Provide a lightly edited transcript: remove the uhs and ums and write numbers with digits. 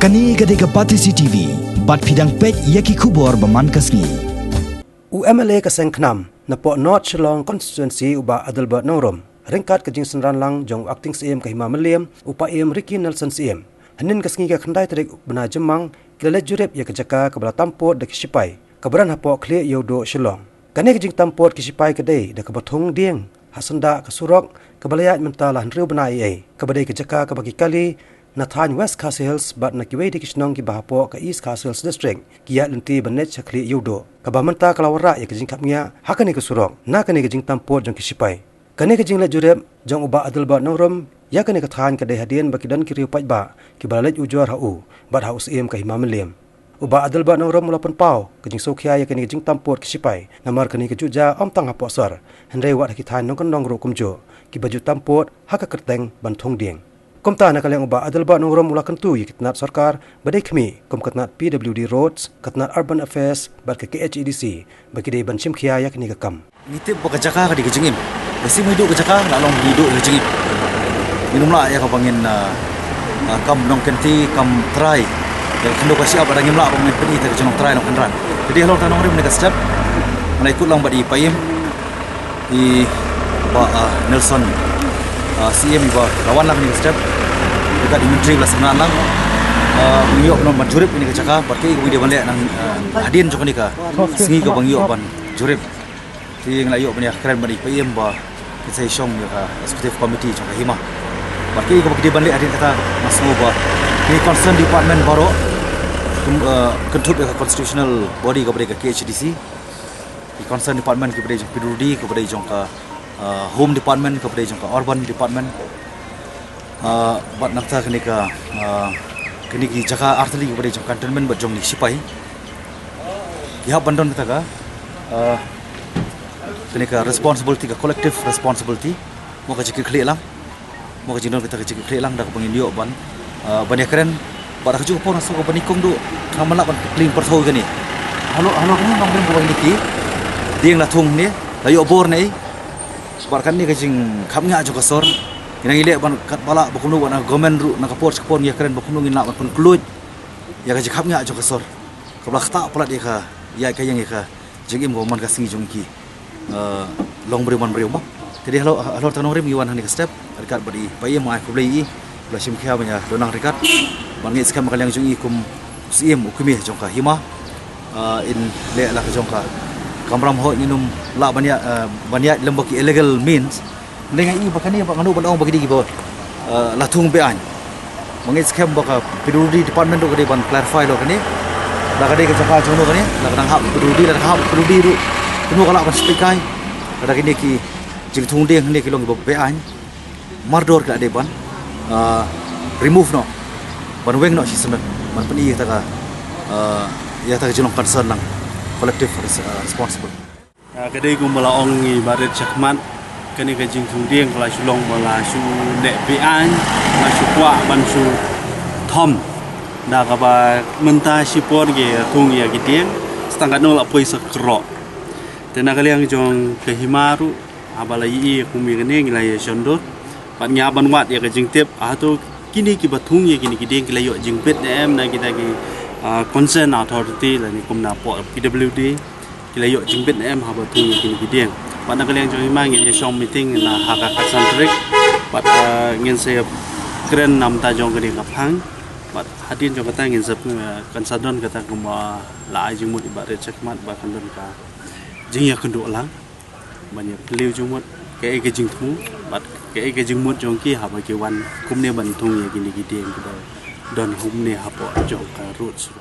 Kani gade ke Patisi TV, bat pidang pek yaki kubor baman kasni. UMLA kaseng knam na po North Shillong constituency uba Adelbert Nongrom. Ringkat ke jing senran lang jong acting CM ke Hima Meliam upa IM Ricky Nelson CM. Hanin kasngi ke khandai terik bena Jemang kilale jurep ya ke jaka ke bala tampot de Kisipai. Keberan hapo kle yodo Shillong. Kani ke jing tampot Kisipai ke dei de ke bathung dieng hasanda ke surok ke balayat mentala hanriu bena ai. Ke badai ke jaka ke bagi kali na than West Castle Hills bat na kiwei di Kishnong ki bahapo ke East Castle Hills District kiat lenti banet chakli yodo kabamenta kalawara ya kejing kapnya hakani ke surok na kani kejing tampot jong Kisipai kani kejing la jurep jong uba Adelbert Nongrom ya kani ke than ke dehadian baki dan kiriu pajba ki balalet ujor hau bat haus em ke Hima Meliam uba Adelbert Nongrom mulapan pau kejing sokhia ya kani kejing tampot Kisipai namar kani kejuja om tang hapo sar hendai wat ki than nong nong ro kumjo ki baju tampot haka kerteng bantong dieng Komta nak kalian ubah Adelbert Nongrom mula kentu ye kitnat sarkar badai kami kom kitnat PWD Roads kitnat Urban Affairs bat ke KHEDC bagi dei banchim khia yak ni kam nitip baka jaka ka di kejengim besi hidup ke jaka lalong hidup ke kejengim minumlah ya ka bangin kam nong kenti kam try ya kendo ka siap ada ngimla bangin peni ta jenong try nong kendran jadi halong tanong rim ni ka step mana ikut lang badi payim di ba Nelson CM iba lawan lang ni step dekat imitri belas senan lang bangyo non majurip ini ke jaka berarti ko dia balik nang hadin jok ni ka singi ka bangyo ban jurip ti nglayo ban ya keren bani payem ba kita isong ya executive committee jok Hima berarti ko dia balik hadin kata masmu ba ni concern department baru control ke constitutional body ko ke KHDC di concern department ke pada PWD ko pada jong ka home department kepada jangka urban department buat nakta kini ki jaka artli kepada jangka cantonment buat jong ni Sipai ya bandon kata ka kini ka responsibility ka collective responsibility mo ka jikir khli lang mo ka jinon kita ka jikir khli lang dak pangin dio ban banyak keren pada kaju pun asu ko banikong do kamala ban clean perthau gani halo kini nong ben buang niki dieng la thung ni layo bor nei Sebarkan ni kajing kamnya jo kasor ina ile ban kat bala bakunu ban gomen ru na kapor skapon ya keren bakunu ngina ban kluj ya kajing kamnya jo kasor kabla khata pala dia ka ya kayang ya ka jingim go man kasingi jongki long beri man beri mo jadi halo tanong rim yuan hani ka step dekat badi bayi mai ko blei blasim khia banya donang dekat ban ngi skam kalyang jongi kum sim ukumi jongka Hima in le la ka jongka kamram ho nginum la banyak lembaki illegal means dengan i bakani ba nganu ban bagi di bo la thung be an mangit scam baka PWD department do gede ban clarify lo kani la gede ke jaka jono kani la kadang hab PWD ru temu kala ban spekai ada kini ki jing thung ding ni ki long be an mardor ka de ban remove no ban weng no system ban pani ta ka ya ta jolong concern lang collective responsible. Kadai ko malaong ibarat sakmat kani ka jing thung dieng kala sulong bala su dek pian ma su kwa ban su thom da ka ba menta sipor ge thung ya gidieng setangkat nol apoi sakro tena kaliang jong ke Himaru abala yi kumi kene ngilai sondor pat nya ban wat ya ka jing tip tu kini ki bathung ya kini gidieng kilayo jing pet em na kita ki concern authority la ni kumna po PWD kilayo jingbet em ha ba tu kini gidieng pada kalian jong Hima ngi shom meeting na haka centric but ngin se kren nam ta jong kini kaphang but hadin jong kata ngin sep kansadon kata kuma la jing mut ibarat chakmat ba kandon ka jing ya kendo lang banyak liu jong mut ke jing thu but ke jing mut jong ki ha ba ke wan kumne ban thung ya kini gidieng don hum ne ha po jong ka roots